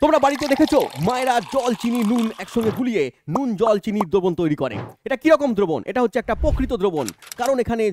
তোমরা বাড়িতে দেখেছো মায়েরা জল চিনি নুন একসঙ্গে গুলিয়ে নুন জল চিনির দ্রবণ তৈরি করে। এটা কিরকম দ্রবণ? এটা হচ্ছে একটা প্রকৃত দ্রবণ, কারণ এখানে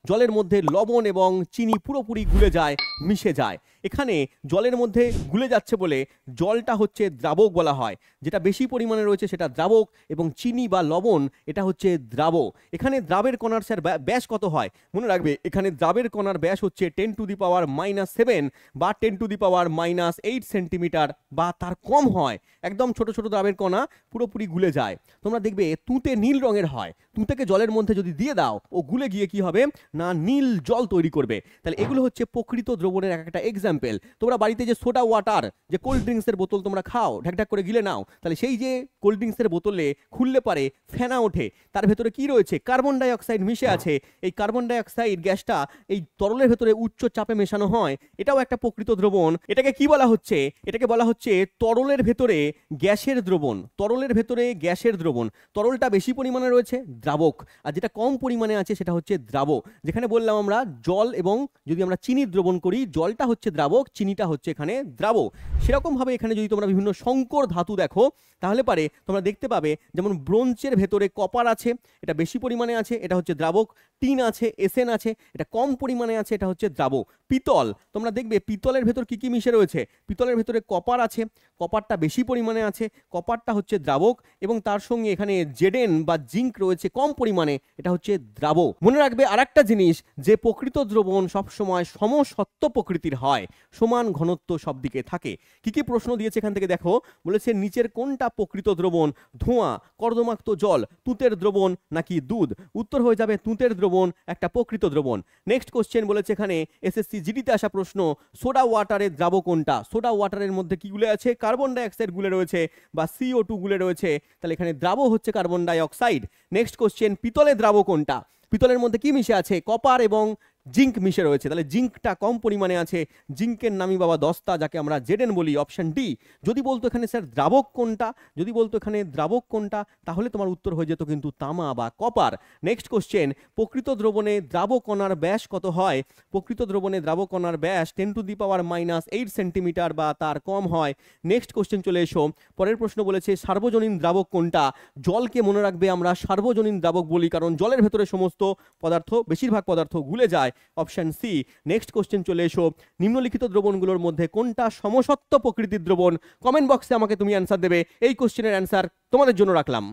জলের মধ্যে লবণ এবং চিনি পুরোপুরি গুলে যায়, মিশে যায়। এখানে জলের মধ্যে গুলে যাচ্ছে বলে জলটা হচ্ছে দ্রাবক বলা হয়। যেটা বেশি পরিমাণে রয়েছে সেটা দ্রাবক, এবং চিনি বা লবণ এটা হচ্ছে দ্রাব। এখানে দ্রাবের কণার স্যার ব্যাস কত হয়? মনে রাখবে, এখানে দ্রাবের কণার ব্যাস হচ্ছে 10⁻⁻7 বা 10⁻⁻8 সেন্টিমিটার বা তার কম হয়। একদম ছোট ছোট দ্রাবের কণা পুরোপুরি গুলে যায়। তোমরা দেখবে তুঁতে নীল রঙের হয়। তুঁতেকে জলের মধ্যে যদি দিয়ে দাও, ও গুলে গিয়ে কি হবে না নীল জল তৈরি করবে। তাহলে এগুলো হচ্ছে প্রকৃত দ্রবণের একটা এক্সাম্পল। তোমরা বাড়িতে যে সোডা ওয়াটার, যে কোল্ড ড্রিঙ্কসের বোতল তোমরা খাও, ঢাকঢাক করে গিলে নাও, তাহলে সেই যে কোল্ড ড্রিঙ্কসের বোতলে খুললে পারে ফেনা ওঠে, তার ভেতরে কি রয়েছে? কার্বন ডাই অক্সাইড মিশে আছে। এই কার্বন ডাই অক্সাইড গ্যাসটা এই তরলের ভেতরে উচ্চ চাপে মেশানো হয়। এটাও একটা প্রকৃত দ্রবণ। এটাকে কি বলা হচ্ছে? এটাকে বলা হচ্ছে তরলের ভেতরে গ্যাসের দ্রবণ। তরলের ভেতরে গ্যাসের দ্রবণ। তরলটা বেশি পরিমাণে রয়েছে দ্রাবক, আর যেটা কম পরিমাণে আছে সেটা হচ্ছে দ্রাব। যেখানে বললাম আমরা জল এবং যদি আমরা চিনির দ্রবণ করি, জলটা হচ্ছে দ্রাবক, চিনিটা হচ্ছে এখানে দ্রাব। সেরকম ভাবে এখানে যদি তোমরা বিভিন্ন সংকর ধাতু দেখো, তাহলে পারে তোমরা দেখতে পাবে যেমন ব্রোঞ্জের ভেতরে কপার আছে, এটা বেশি পরিমাণে আছে, এটা হচ্ছে দ্রাবক। টিন আছে, এসেন আছে, এটা কম পরিমাণে আছে, এটা হচ্ছে দ্রাব। পিতল, তোমরা দেখবে পিতলের ভেতর কি কি মিশে রয়েছে? পিতলের ভেতরে কপার আছে, কপারটা বেশি পরিমাণে আছে, কপারটা হচ্ছে দ্রাবক, এবং তার সঙ্গে এখানে জেডেন বা জিঙ্ক রয়েছে কম পরিমাণে, এটা হচ্ছে দ্রাব। মনে রাখবে আরেকটা জিনিস, যে প্রকৃত দ্রবণ সবসময় সমসত্ব প্রকৃতির হয়, সমান ঘনত্ব সব দিকে থাকে। কি কি প্রশ্ন দিয়েছে এখান থেকে দেখো। বলেছে নিচের কোনটা প্রকৃত দ্রবণ? ধোঁয়া, কর্দমাক্ত জল, তুঁতের দ্রবণ নাকি দুধ? উত্তর হয়ে যাবে তুঁতের দ্রবণ একটা প্রকৃত দ্রবণ। নেক্সট কোশ্চেন বলেছে এখানে এসএসসি জিডিতে আসা প্রশ্ন, সোডা ওয়াটারের দ্রাব কোনটা? সোডা ওয়াটারের মধ্যে কি গুলে আছে? কার্বন ডাই অক্সাইড গুলে রয়েছে বা CO2 গুলে রয়েছে। তাহলে এখানে দ্রাব হচ্ছে carbon die oxide. Next question, পিতলের দ্রাব কোনটা? পিতলের মধ্যে কি মিশে আছে? কপার এবং জিঙ্ক মিশে রয়েছে, তাহলে জিঙ্কটা কম পরিমাণে আছে। জিঙ্কের নামই বাবা দস্তা, যাকে আমরা জেডেন বলি, অপশন ডি। যদি বলতো এখানে স্যার দ্রাবক কোনটা, যদি বলতো এখানে দ্রাবক কোনটা, তাহলে তোমার উত্তর হয়ে যেত কিন্তু তামা বা কপার। নেক্সট কোশ্চেন, প্রকৃত দ্রবণে দ্রাব কণার ব্যাস কত হয়? প্রকৃত দ্রবণে দ্রাব কণার ব্যাস 10⁻⁻8 সেন্টিমিটার বা তার কম হয়। নেক্সট কোশ্চেন চলে এসো, পরের প্রশ্ন বলেছে সার্বজনীন দ্রাবক কোনটা? জলকে মনে রাখবে আমরা সার্বজনীন দ্রাবক বলি, কারণ জলের ভেতরে সমস্ত পদার্থ, বেশিরভাগ পদার্থ গুলে যায়, অপশন সি। নেক্সট কোশ্চেন চলে এসো, নিম্নলিখিত দ্রবণগুলোর মধ্যে কোনটা সমসত্ব প্রকৃতির দ্রবণ? কমেন্ট বক্সে আমাকে তুমি অ্যান্সার দেবে। এই কোশ্চেনের অ্যান্সার তোমাদের জন্য রাখলাম।